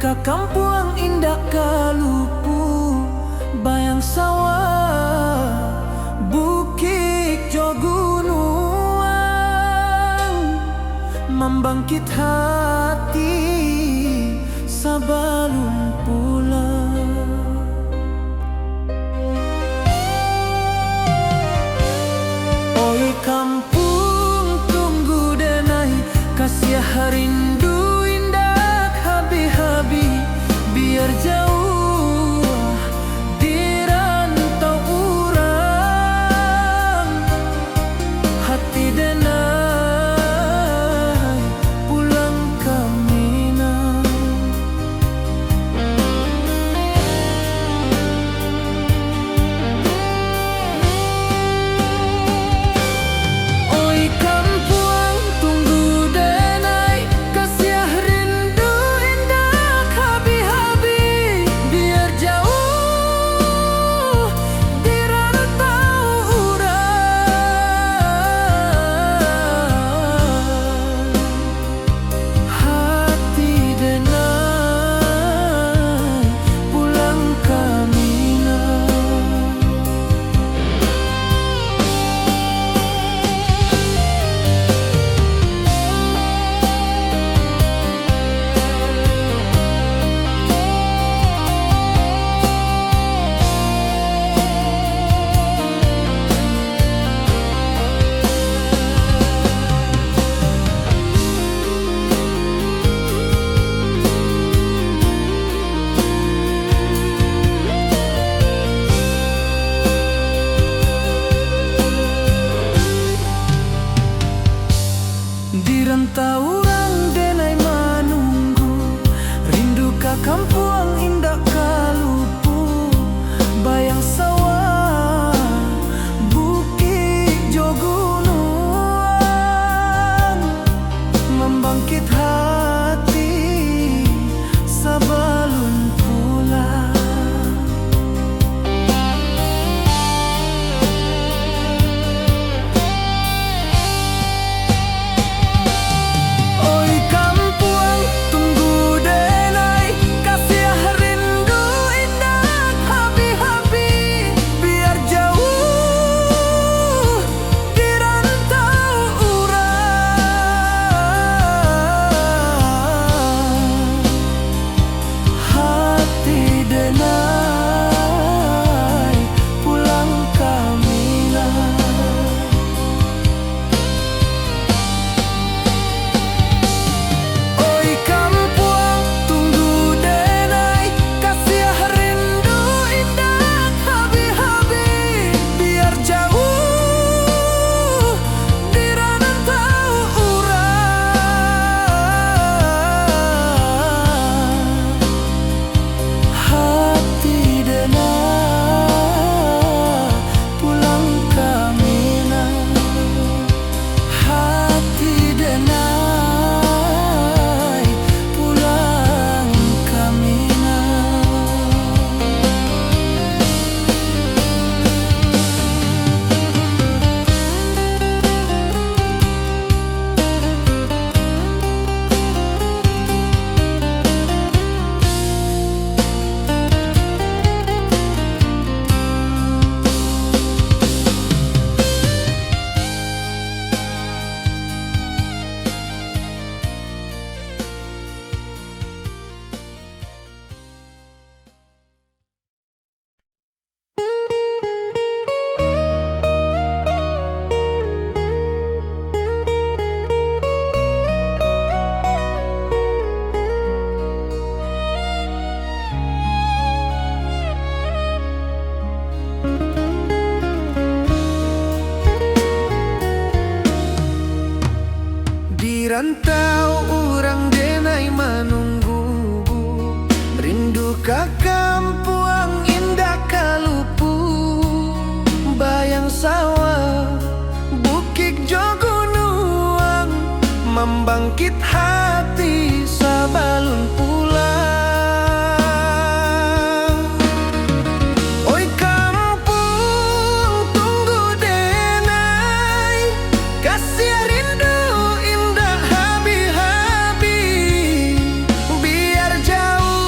ka kampung indah kalupu, bayang sawah, bukit jo gunung, membangkit hati sabalun pulang. Oi kampung tunggu denai, kasih rindu indah habi-habi, biar jauh di rantau urang, hati denai pulang ke Minang. Oi kampung tunggu denai, kasih rindu indah habi-habi, biar jauh di rantau urang, hati denai pulang ke Minang. Di rantau urang denai menunggu, rindu ka kampung indah kalupu, bayang sawah, bukit jo gunung, membangkit hati sabalun pulang. Oi kampung tunggu denai, kasih rindu indah habi-habi, biar jauh di rantau urang, hati denai pulang ke Minang. Oi kampung tunggu denai, kasih rindu indah habi-habi, biar jauh di rantau urang, hati denai pulang ke Minang, hati denai pulang ke Minang. Di rantau urang denai menunggu, rindu ka kampung indah kalupu, bayang sawah, bukit jo gunung, membangkit hati sabalun pulang. Oi kampung tunggu denai, kasih rindu indah habi-habi, biar jauh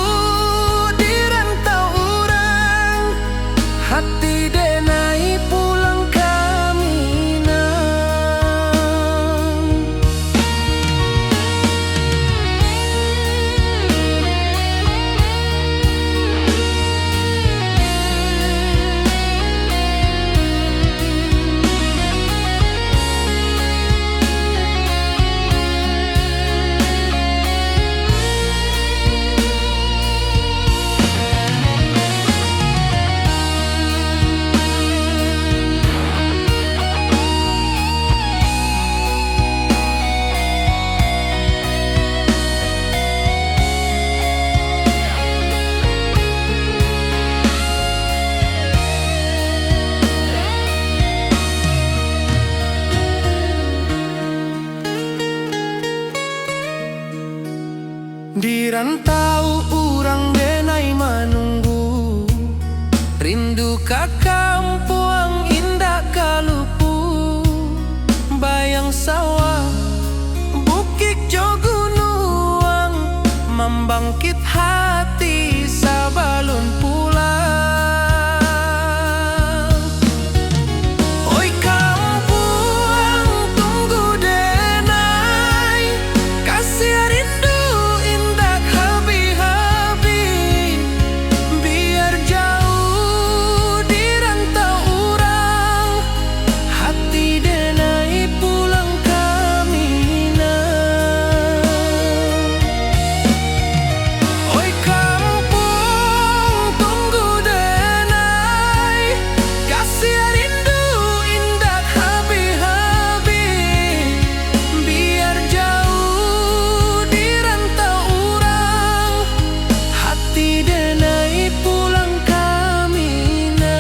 rantau urang denai manunggu, rindu ka kampung indah kalupu, bayang sawah bukit jo gunung, membangkit hati sabalun pulang. Oi kampung tunggu denai, kasih rindu indah habi-habi, biar jauh di rantau urang, hati denai pulang kamina. Oi kampung tunggu denai, kasih rindu indah habi-habi, biar jauh di rantau urang, hati denai pulang kamina.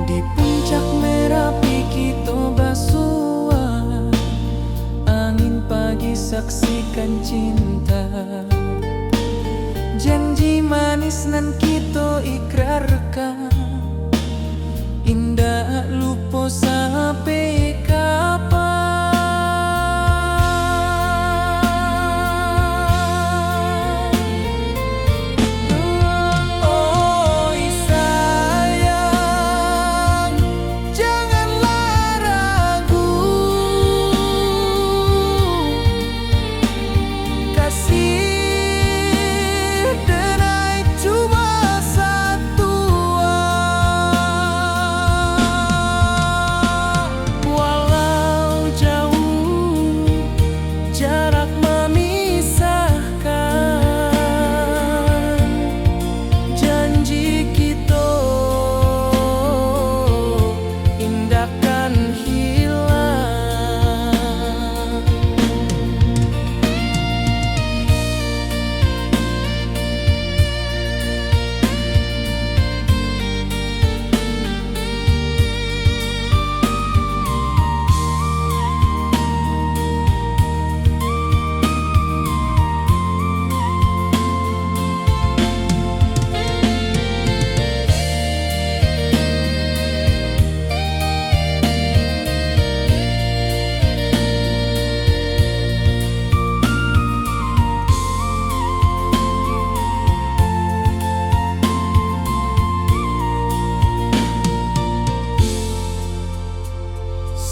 Di puncak Merapi kita basua, angin pagi saksikan cinta, janji manis nan kita ikrarkan, indah lupa sampai kapan. Oi sayang, janganlah ragu, kasih denai cuma satu. Walau jauh jarak memisahkan, janji kita indahkan hilang.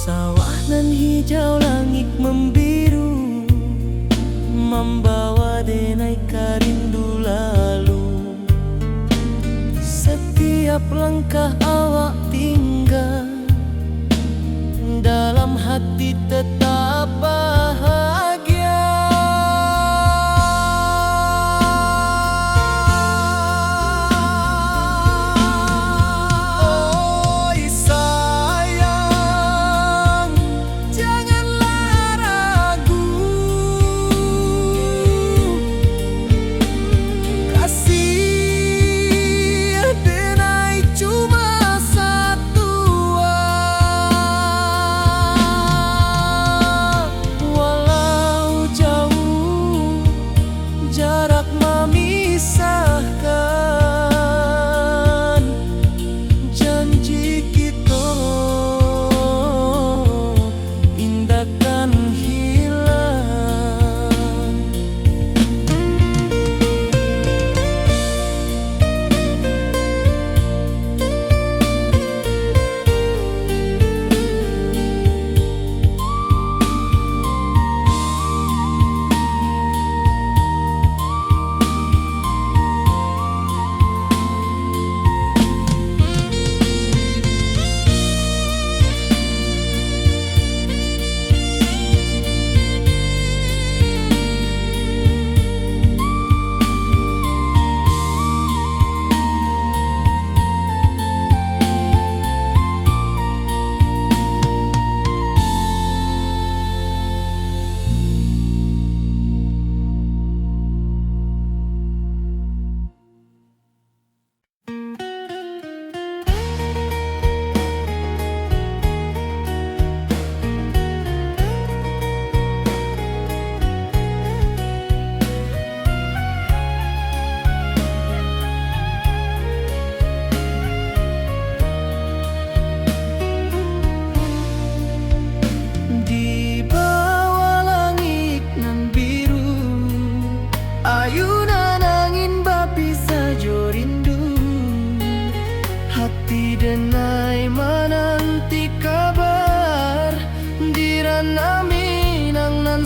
Sawah nan hijau, langit membiru, membawa denai karindu lalu. Setiap langkah awak tinggal, dalam hati tetap bahagia. Oi sayang, janganlah ragu, kasih denai cuma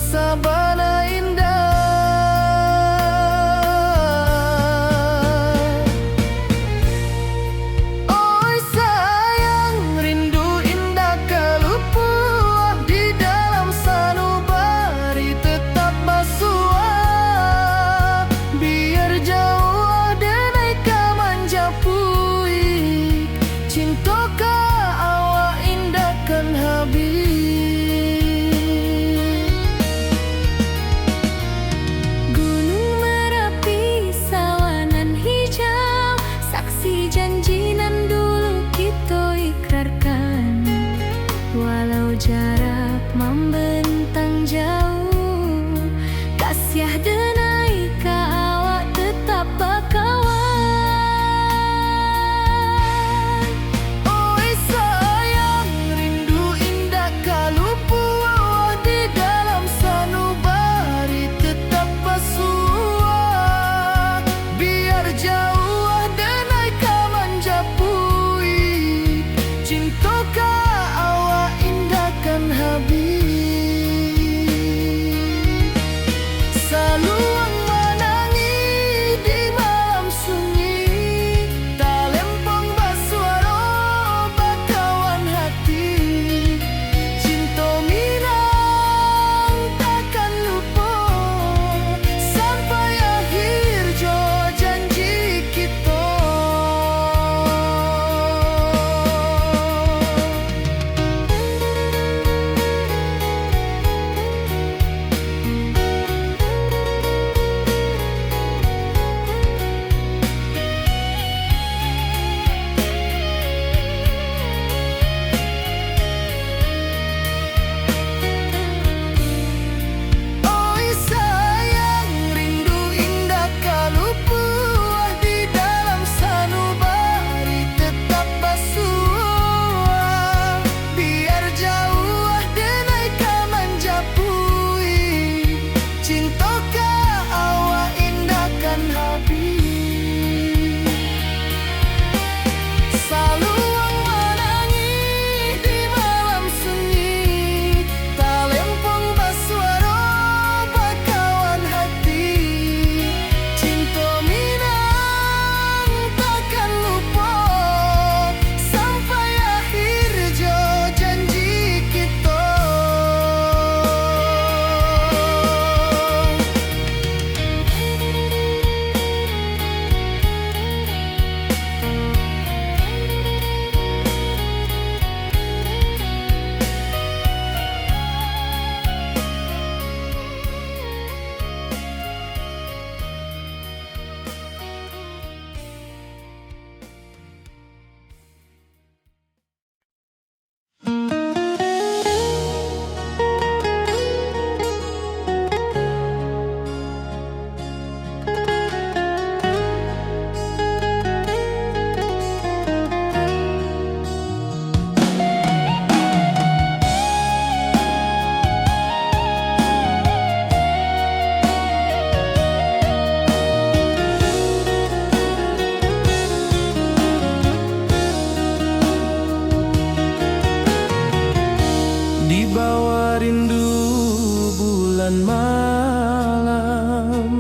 sabana indah. Oi sayang, rindu indah kalupua di dalam sanubari tetap basua. Biar jauh denai ka manjapui, cinta ka awak indah kan habis. Jarak membentang jauh, kasiah denai ka awak tetap bakawan. Oi sayang, rindu indah kalupua di dalam sanubari tetap basua. Biar jauh denai ka manjapui, cinta ka awak indah kan habis. Saluang menangi di malam sunyi, talempong basuaro bakawan hati. Cinta minang takkan lupa sampai akhir jo janji kita. Oi sayang, rindu indah kalupua di dalam sanubari tetap basua. Biar jauh denai ka manjapui, cinta ka awak indah kan habis. Saluang menangi di malam sunyi, talempong basuaro bakawan hati. Cinta minang takkan lupa sampai akhir jo janji kita. Di bawah rindu bulan malam,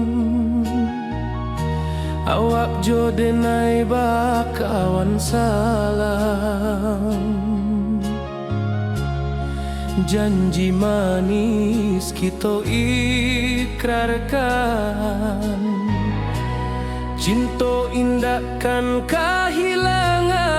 awak jo denai bakawan salam. Janji manis kita ikrarkan, cinta indah kan kehilangan.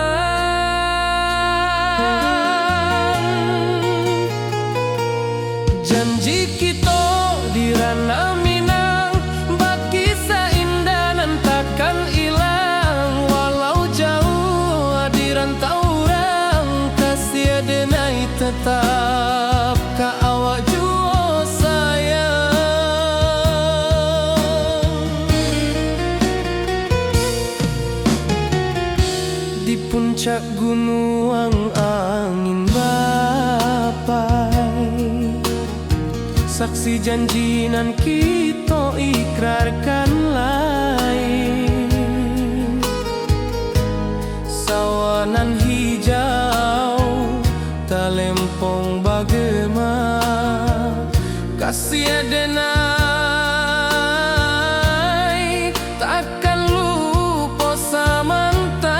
Janji kita di ranah Minang, bakisah indah nan takkan hilang. Walau jauh di rantau orang, kasih denai tetap ka awak jua sayang. Di puncak gunung angin bapai, saksi janji nan kita ikrarkan lain. Sawanan hijau talempong bagema, sia denai takkan lupa samantara.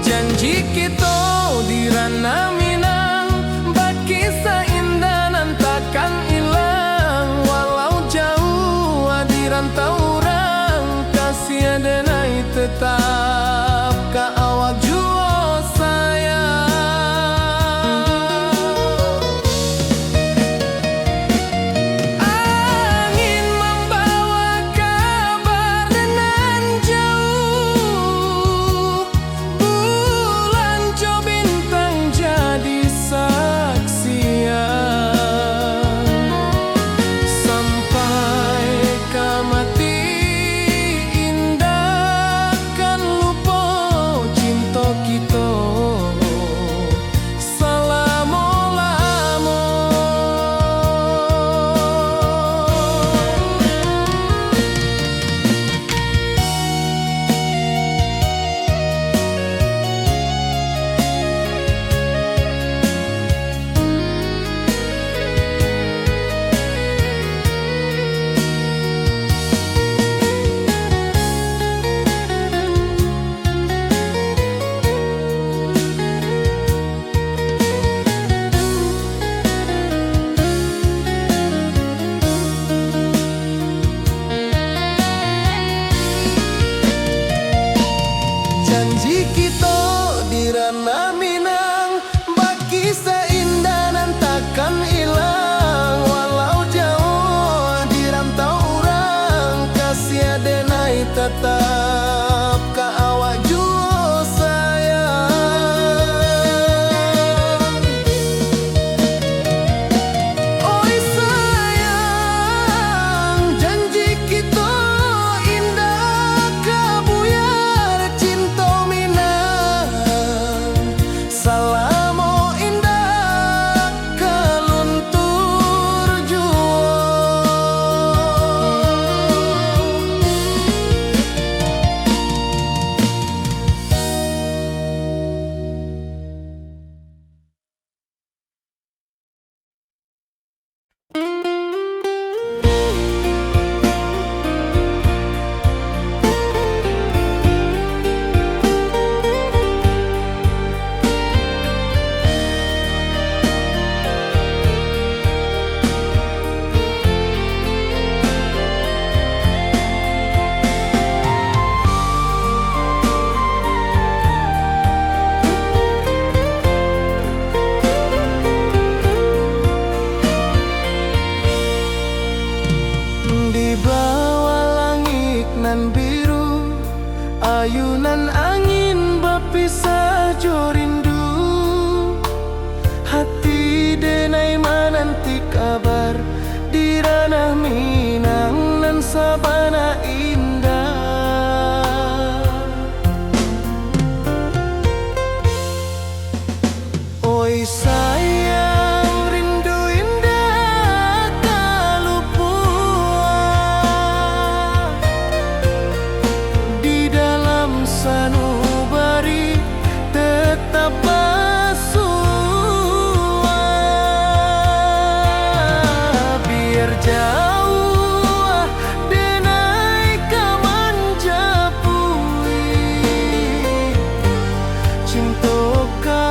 Janji kita di ranah Minang, baki seindah nan takkan hilang. Walau jauh di rantau orang, kasih denai tetap ka awak jua sayang. Angin membawa kabar nan jauh, bulan jo bintang jadi saksian. Sampai ka mati indah kan lupa cinta kita selama-lama. Janji kita di ranah Minang, baki seindah nan takkan hilang. Walau jauh di rantau orang, kasih denai tetap ka awak jua sayang. Oi sayang, janji kita indah kabuyar cinta Minang. Salamo indah kaluntur jua. Di bawah langit nan biru, ayunan angin berpisah jo rindu. Hati denai menanti kabar di ranah Minang nan sabana indah. Oi sayang, rindu indah kalupua di dalam sanubari tetap bersua. Biar jauh denai kamanjapui cinta ka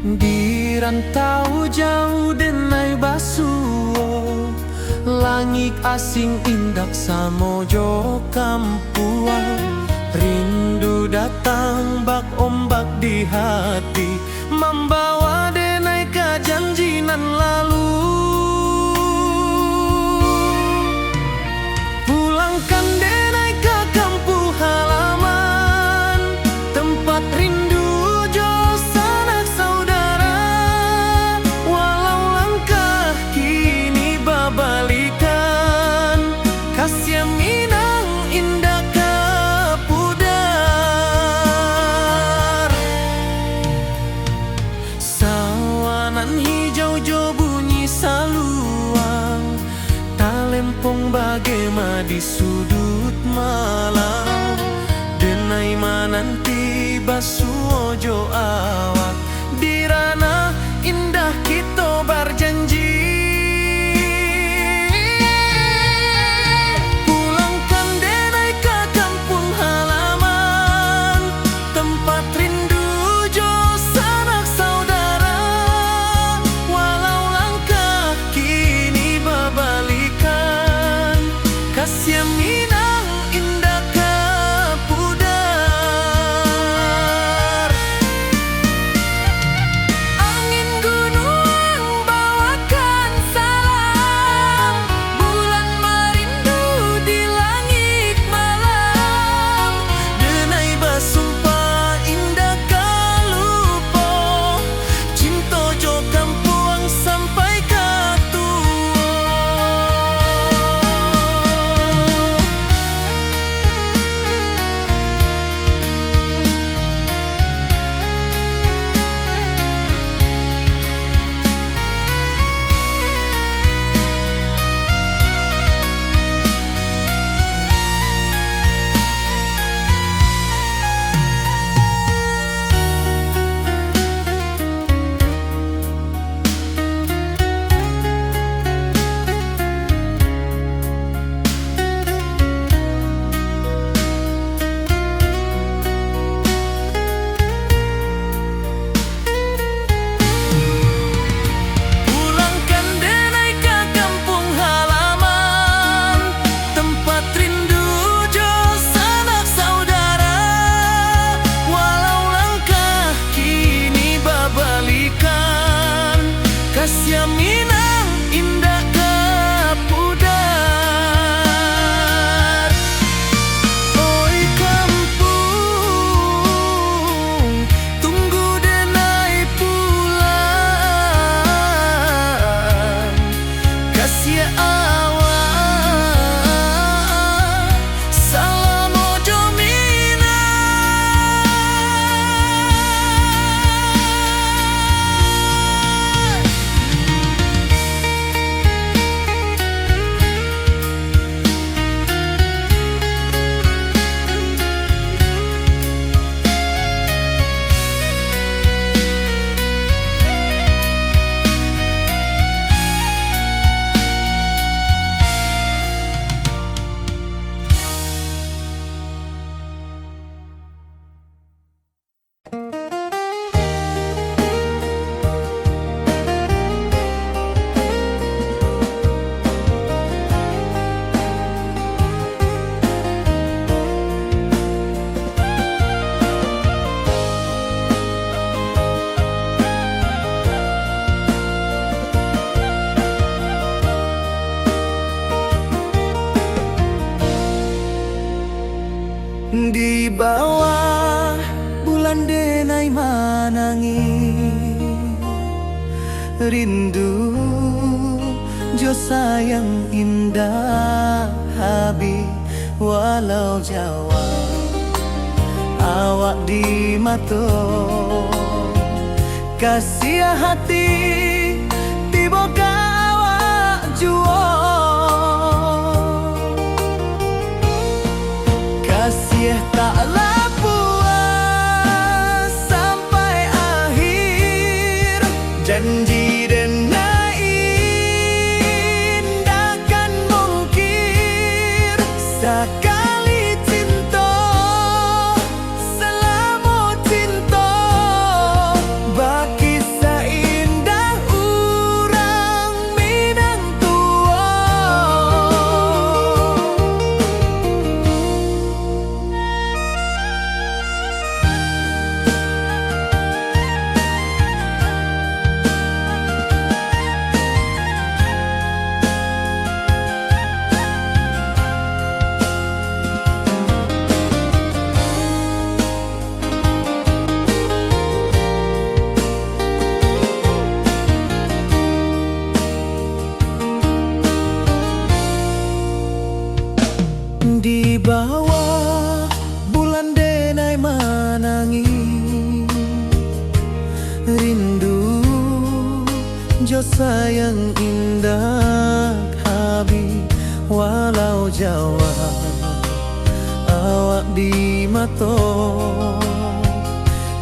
Di rantau jauh denai basuo, langit asing indak samojo kampuang. Rindu datang bak ombak di hati, membawa denai ke janjinan lalu. Pulangkan denai ke kampung halaman, tempat rindu jo sanak saudara. Walau langkah kini babalikan, kasih Minang indah ke pudar. Sawanan hijau jo bunyi saluang, talempong bagema di sudut malam. Denai mananti basuo jo awak, di ranah indah kita berjanji. Pulangkan denai ke kampung halaman, tempat rindu jo sanak saudara. Walau langkah kini babalikan, kasih Minang indah ke pudar. Angin gunung bawakan salam, bulan merindu di langit malam. Denai basumpah indah kalupo, cinta jo kampuang sampai ke tua. Pulangkan denai ke kampung halaman, tempat rindu jo sanak saudara. Walau langkah kini babalikan, kasih Minang indah ke pudar. Oi kampung, tunggu denai pulang. Kasih awak, salam ojo Minang. Di bawah bulan denai manangi, rindu jo sayang indah habi. Walau Jawa awak di mato, kasih hati tiba awak juo. Kasih taklah puas sampai akhir, janji denai indah kan mungkir. Sekali cinta selama cinta, baki Jo sayang indah habi walau Jawa awak di mato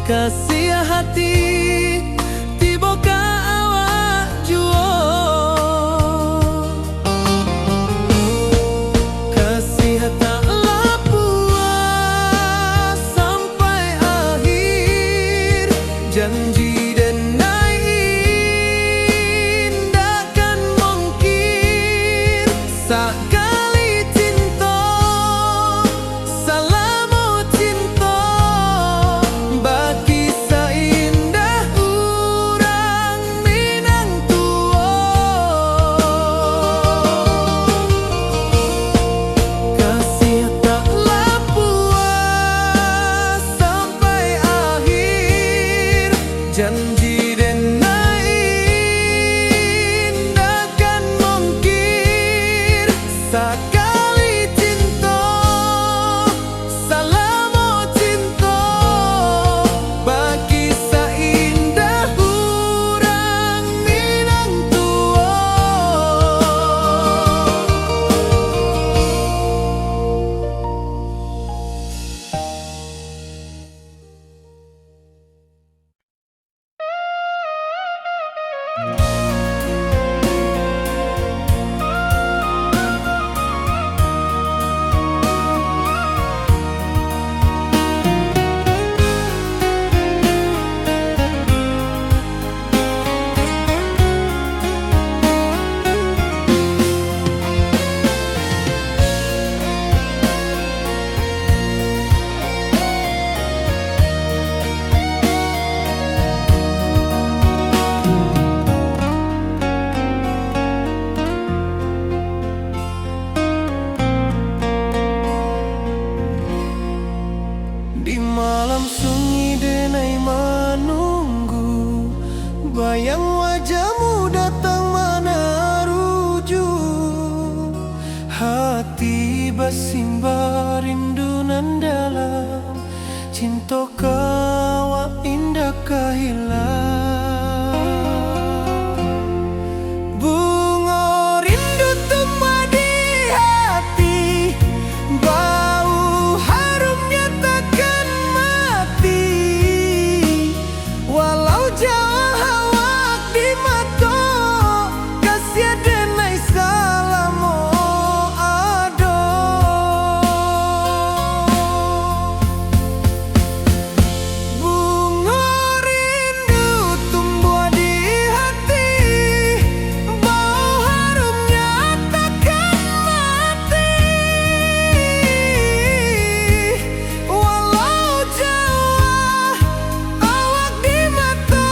kasih hati tiba ka awak juo kasih tak puas sampai akhir janji sekali cinta salamu cinta bagi seindah urang Minang tua kasih taklah puas sampai akhir janji sekali cinta salamu cinta bagi seindah urang Minang tua di malam sunyi denai menunggu bayang wajahmu datang mana rujuk hati bersimbar rindu nan dalam cinta kawa indah kehilang bunga rindu tumbuh di hati bau harumnya takkan mati walau jauh awak di mata kasih denai salamu ado bunga rindu tumbuh di hati bau harumnya takkan mati walau jauh awak di mata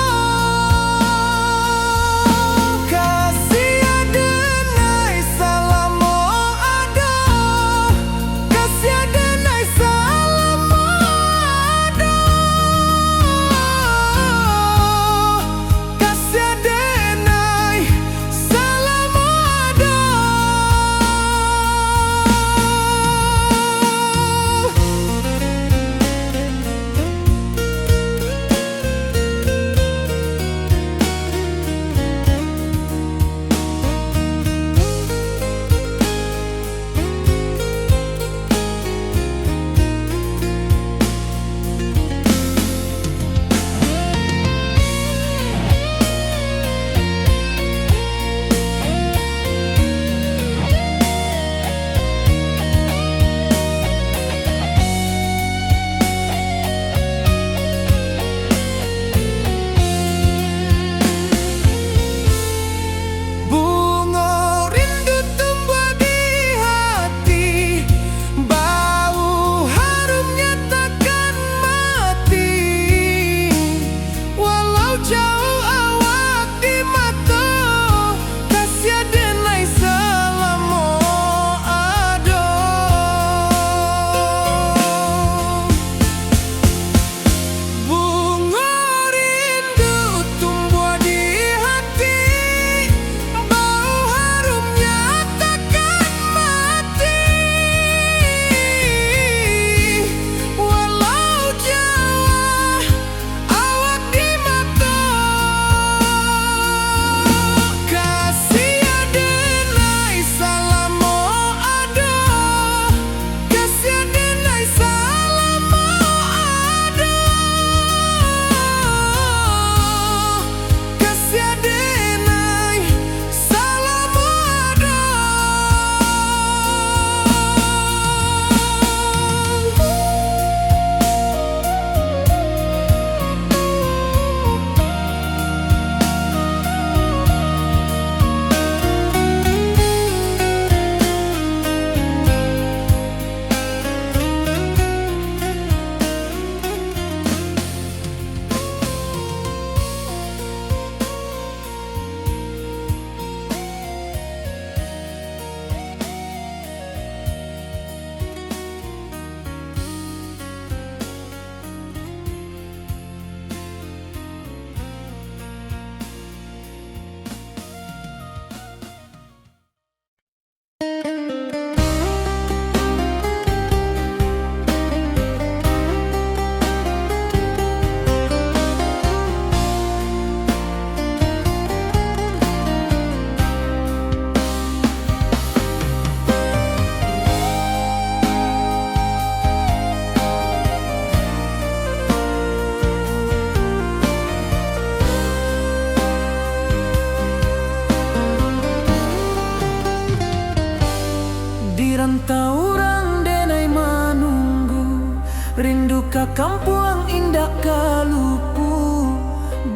ka kampuang indah kalupu,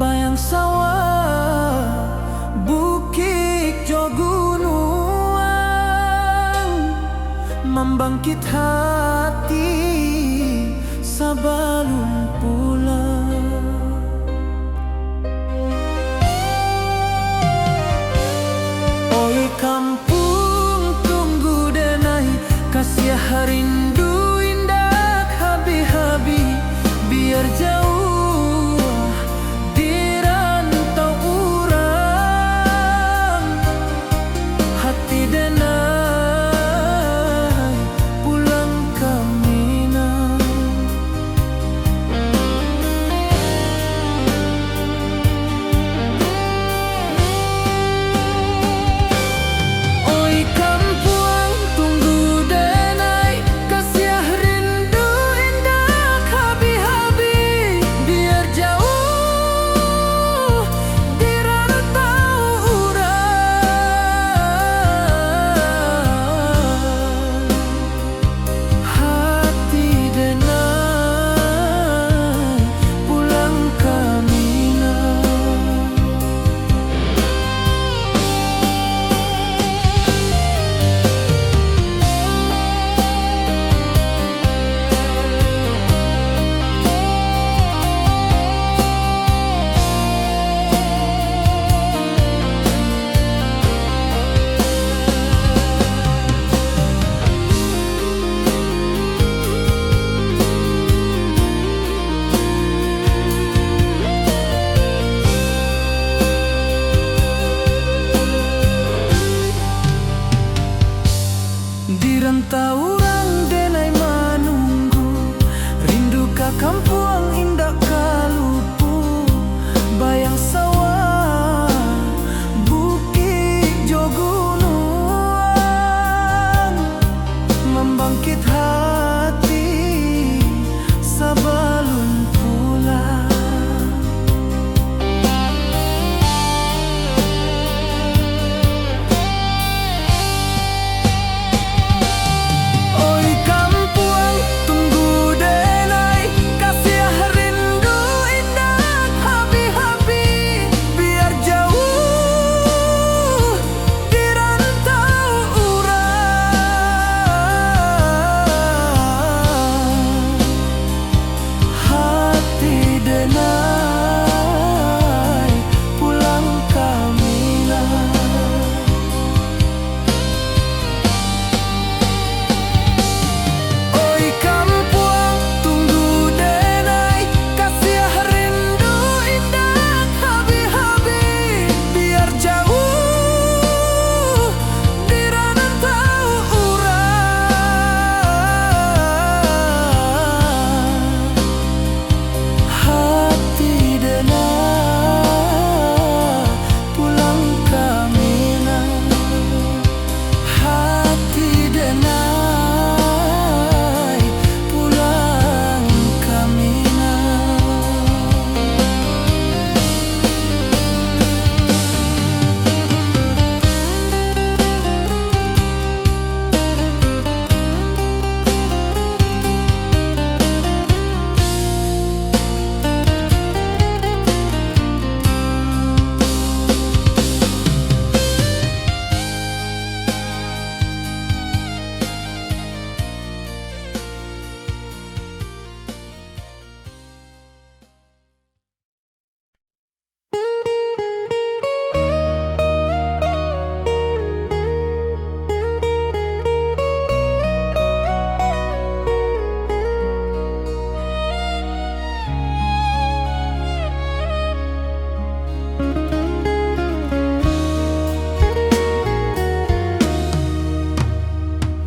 bayang sawah, bukit jo gunung, membangkit hati sabalun pulang. Oi kampung tunggu denai, kasih rindu indah habi-habi, biar jauh di rantau urang, hati denai pulang ke Minang. Oi kampuang tunggu denai, kasih rindu indah habi-habi, biar jauh di rantau urang, hati denai pulang ke Minang. Di rantau urang denai menunggu, rindu ka kampuang indah kalupu, bayang sawah, bukit jo gunung, membangkit hati sabalun pulang. Oi kampuang tunggu denai, kasih rindu indah habi-habi, biar jauh di rantau urang, hati denai pulang ke Minang. Oi kampuang tunggu denai, kasih rindu indah habi-habi, biar jauh di rantau urang, hati denai pulang ke Minang, hati denai pulang ke Minang.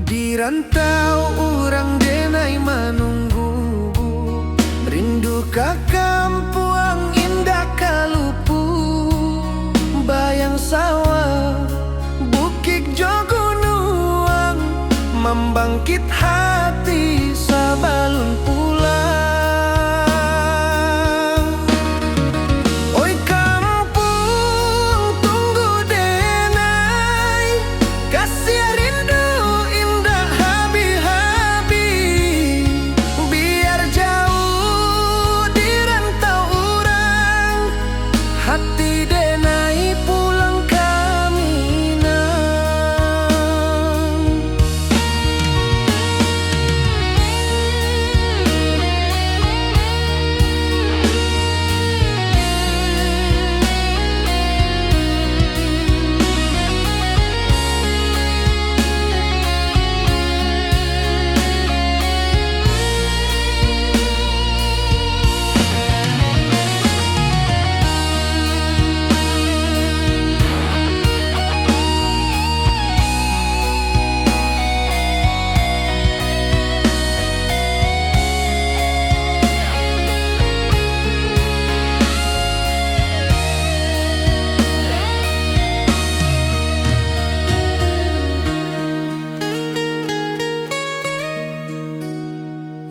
Di rantau urang denai menunggu, rindu ka kampuang indah kalupu, bayang sawah, bukit jo gunung, membangkit hati sabalun pulang. Oi kampung tunggu denai, kasih rindu indah habi-habi, biar jauh hati denai pulang ke Minang.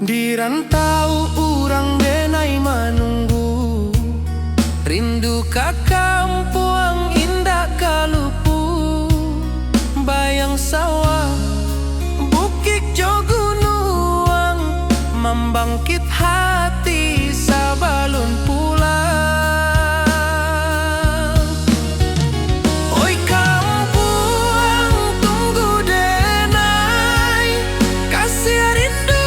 Di rantau urang denai menunggu, rindu ka kampung indah kalupu. Bayang sawah, bukit jo gunung, membangkit hati sabalun pulang. Oi kampung tunggu denai, kasih rindu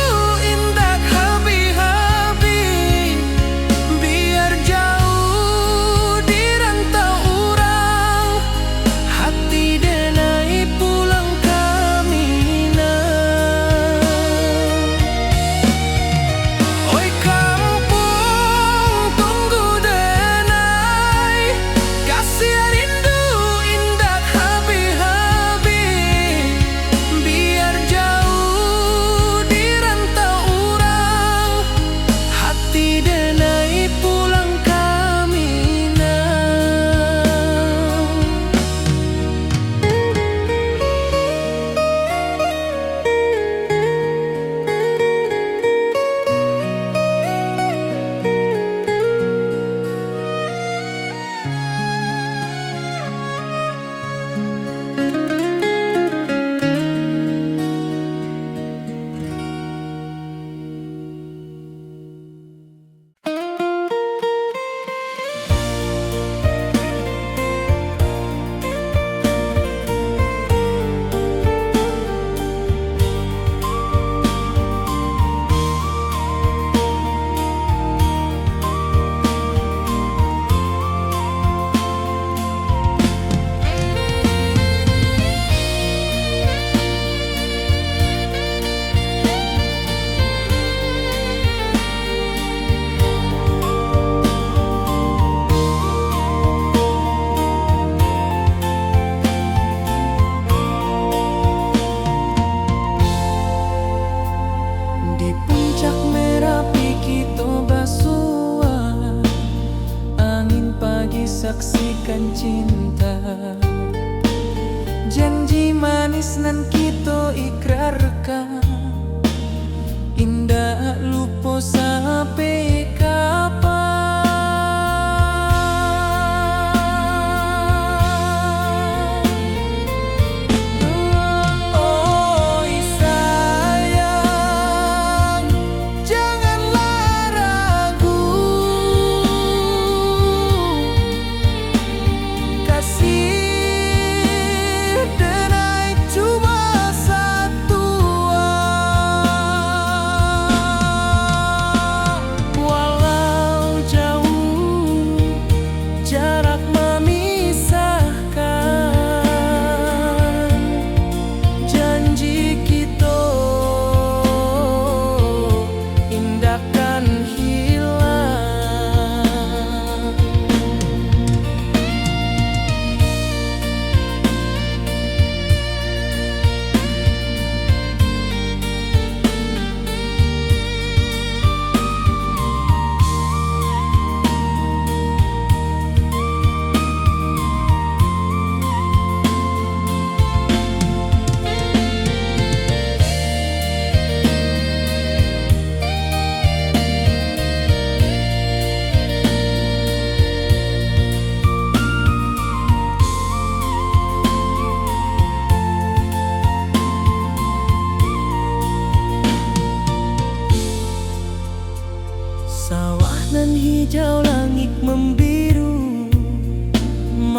saksikan cinta, janji manis nan kita ikrarkan, indah lupa sampai kapan. Oi sayang, janganlah ragu, kasih denai cuma satu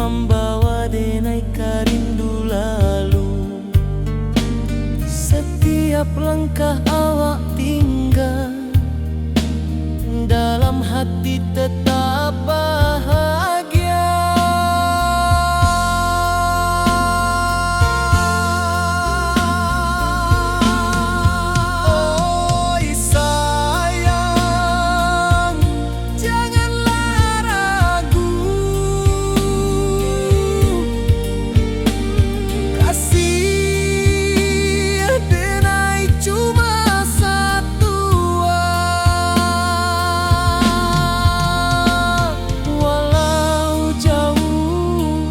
membawa denai karindu lalu. Setiap langkah awak tinggal, dalam hati tetap bahagia. Oi sayang, janganlah ragu, kasih denai cuma satu. Walau jauh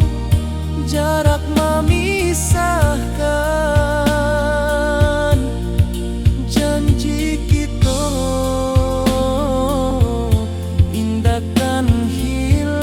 jarak memisahkan, janji kita indahkan hilang.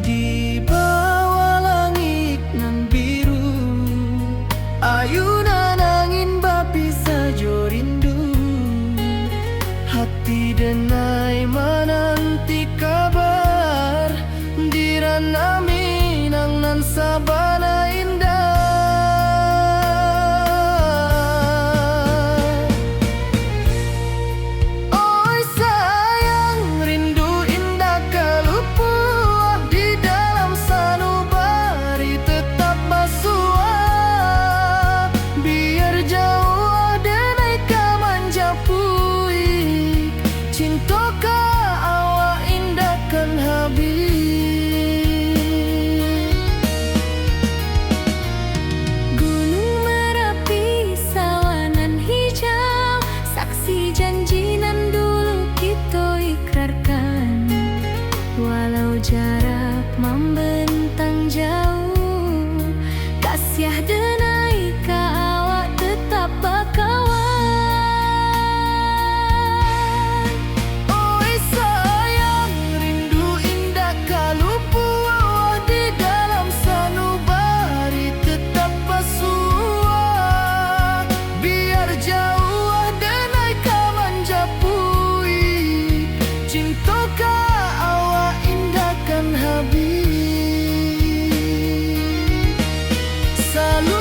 Di bawah langit nan biru, ayunan angin bapi sajo rindu. Hati denai menanti kabar, di ranah Minang nan sabana indah. Oi sayang, rindu indah kalupua, di dalam sanubari tetap basua. Biar jauh denai ka manjapui, cinta ka awak indahkan habis. Gunung Merapi, sawanan hijau, saksi janji nan dulu kita ikrarkan. Walau jarak membentang jauh, kasih denai ka awak tetap bakawan. Oi sayang, rindu indah kalupua, di dalam sanubari tetap basua. Biar jauh denai ka manjapui, cinta ka awak indahkan habis. Selalu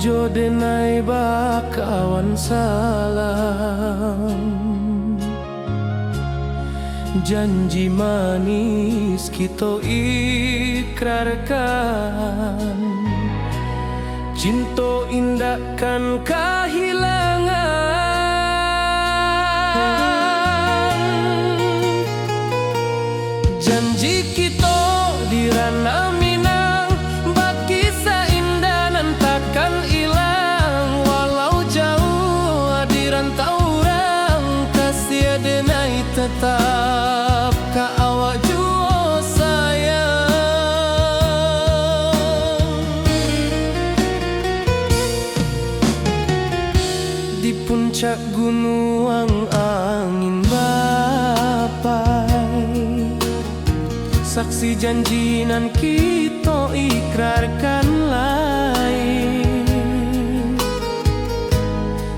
jo denai bakawan salam, janji manis kita ikrarkan, cinta indah kan kehilangan. Janji kita di ranah Minang, bakisah indah nan takkan hilang. Walau jauh di rantau orang, kasih denai tetap ka awak jua sayang. Di puncak gunung angin bapai, saksi janji nan kita ikrarkan lain.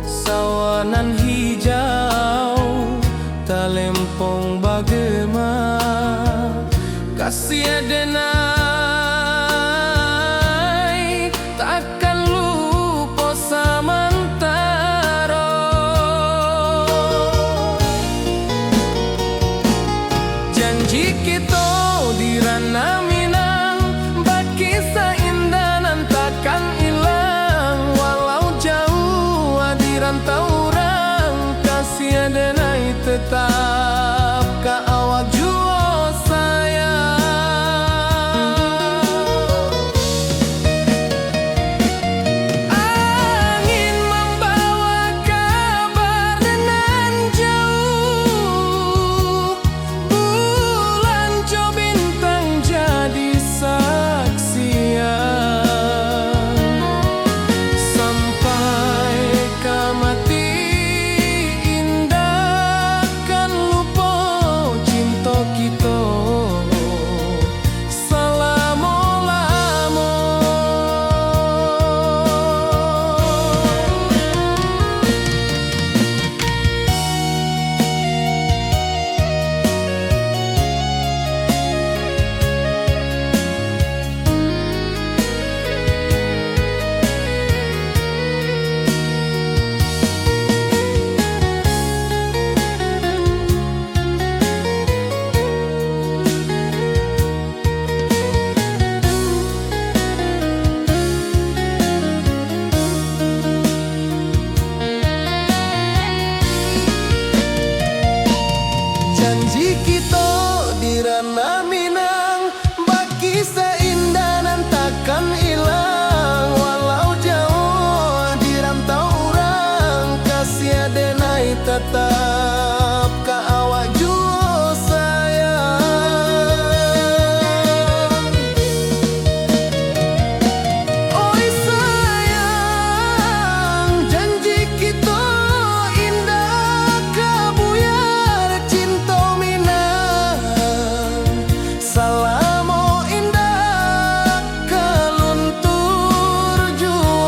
Sawanan hijau talempong bagema, kasih denai takkan lupa samantara. Janji kita di ranah Minang, bakisah indah nan takkan hilang. Walau jauh di rantau orang, kasih denai tetap ka awak jua sayang. Angin membawa kabar nan jauh, bulan jo bintang jadi saksian. Sampai ke mati indah kan lupa cinta kita selama-lama. Janji kita di ranah Minang, bakisah indah nan takkan hilang. Walau jauh di rantau orang, kasih denai tetap ka awak jua sayang. Oi sayang, janji kita indah kabuyar cinta Minang. Salamo indah keluntur jua.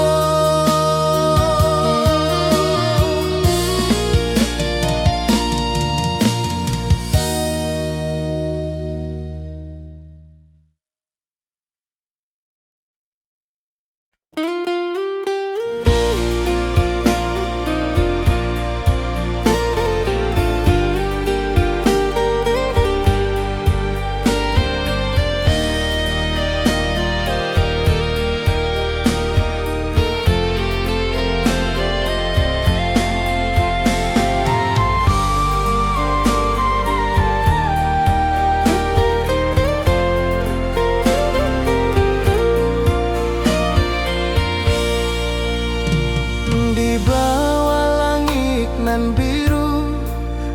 Di bawah langit nan biru,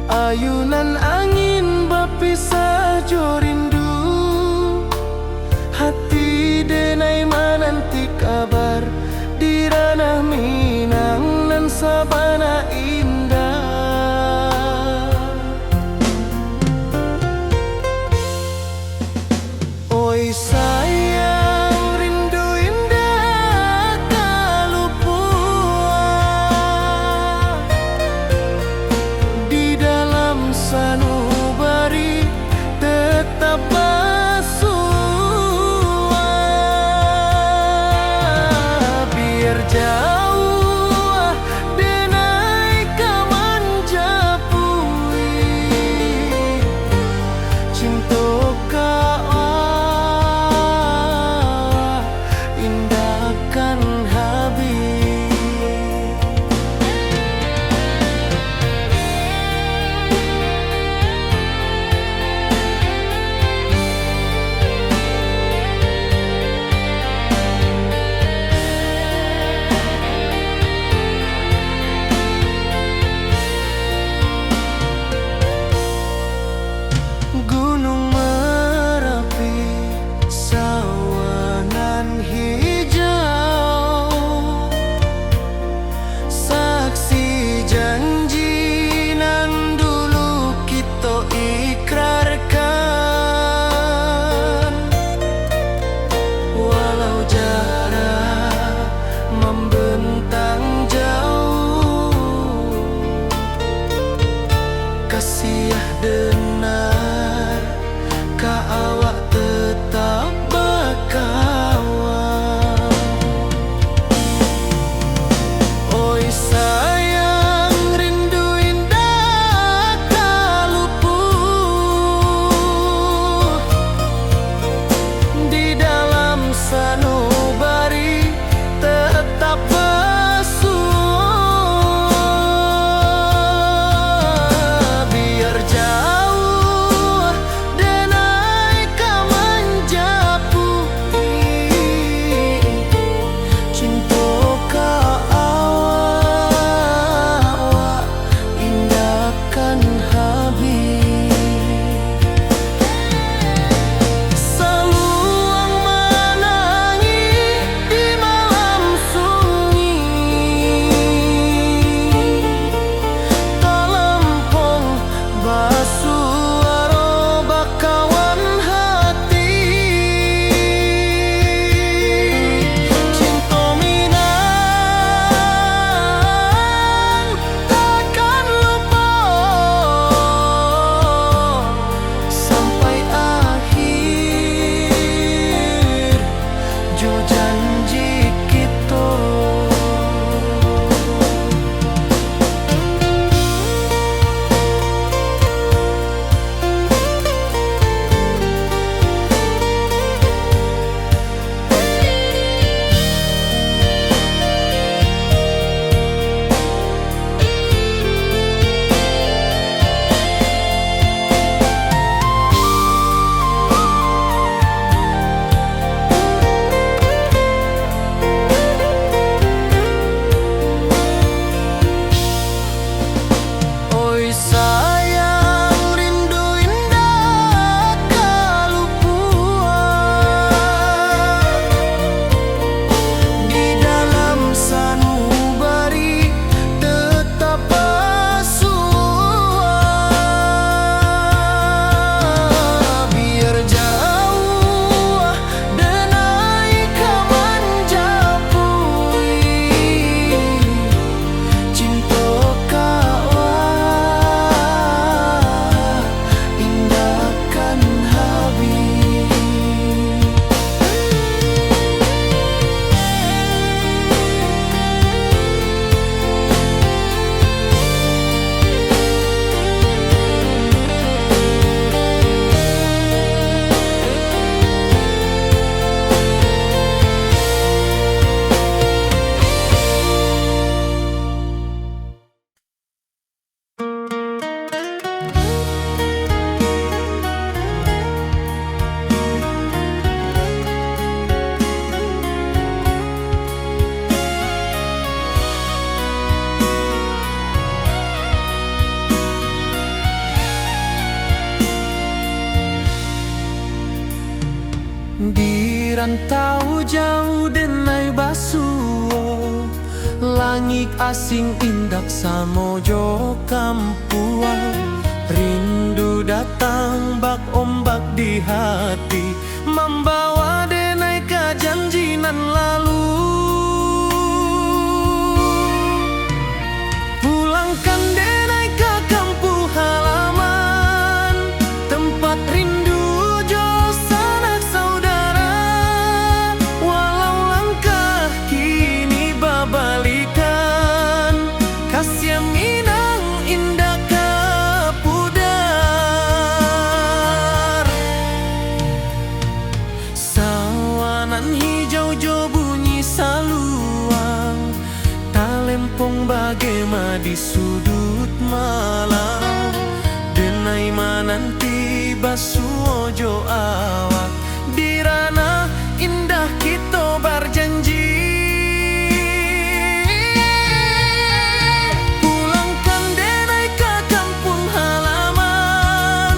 ayunan angin berpisah jo rindu. Hati denai menanti kabar di ranah Minang nan sabana indah. Oi sayang, rindu indah kalupua di dalam sana Di rantau jauh denai basuo, langit asing indak samojo kampuan. Rindu datang bak ombak di hati, membawa denai ke janjinan lalu. Pulangkan denai ke kampung halaman, tempat rindu jo sanak saudara. Walau langkah kini babalikan, kasih Minang indah ke pudar. Sawanan hijau jo bunyi saluang, talempong bagema di sudut malam. Denai mananti basuojo awak, di ranah indah kita berjanji. Pulangkan denai ke kampung halaman,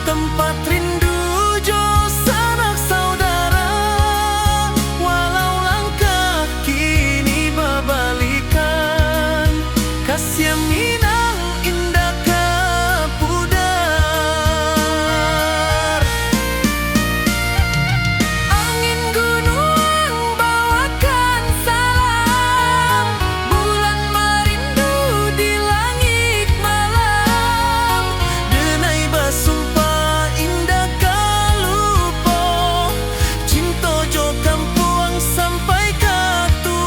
tempat rindu jo sanak saudara. Walau langkah kini babalikan, kasih Minang indah ke pudar. Angin gunung bawakan salam, bulan merindu di langit malam. Denai basumpah indah kalupo, cinta jo kampuang sampai ke tua.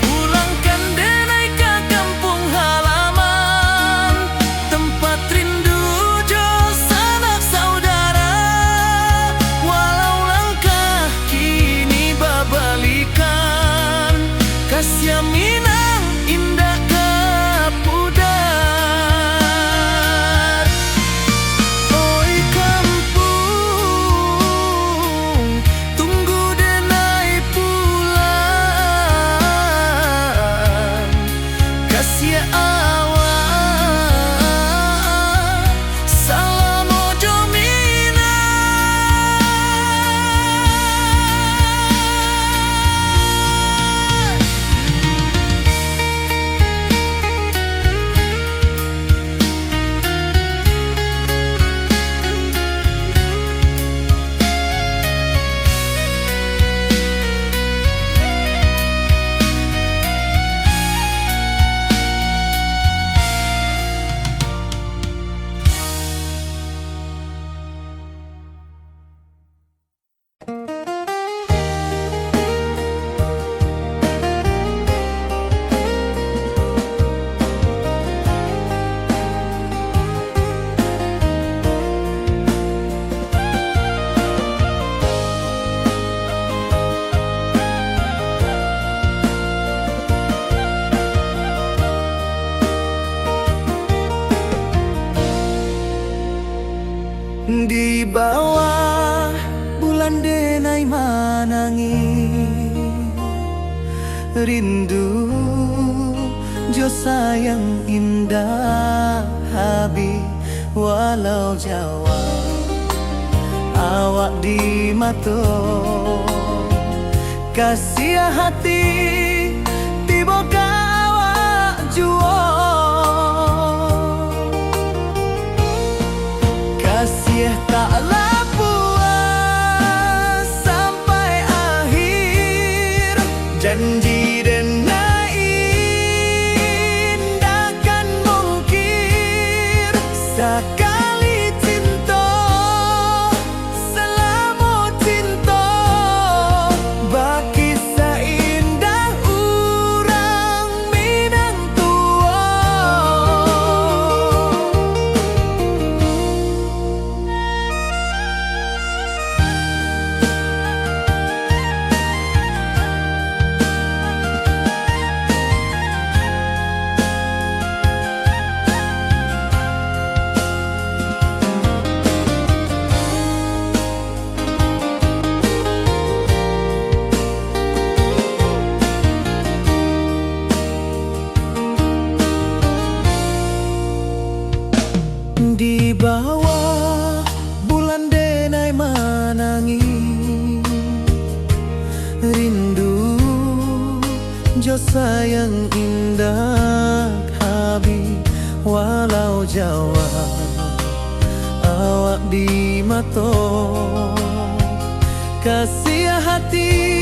Pulangkan denai ke kampung halaman, tempat rindu jo sanak saudara. Walau langkah kini babalikan, kasih Minang indah ke pudar. Oi kampung, tunggu denai pulang. Kasih awak, salam ojo Minang. Di bawah bulan denai manangi, rindu jo sayang indah habi. Walau Jawa awak di mato, kasih hati tiba ka awak juo. Kasih taklah puas sampai akhir, janji denai indah kan mungkir. Sekali cinta selama cinta, baki Jo sayang indah Habib walau Jawa awak di mato kasih hati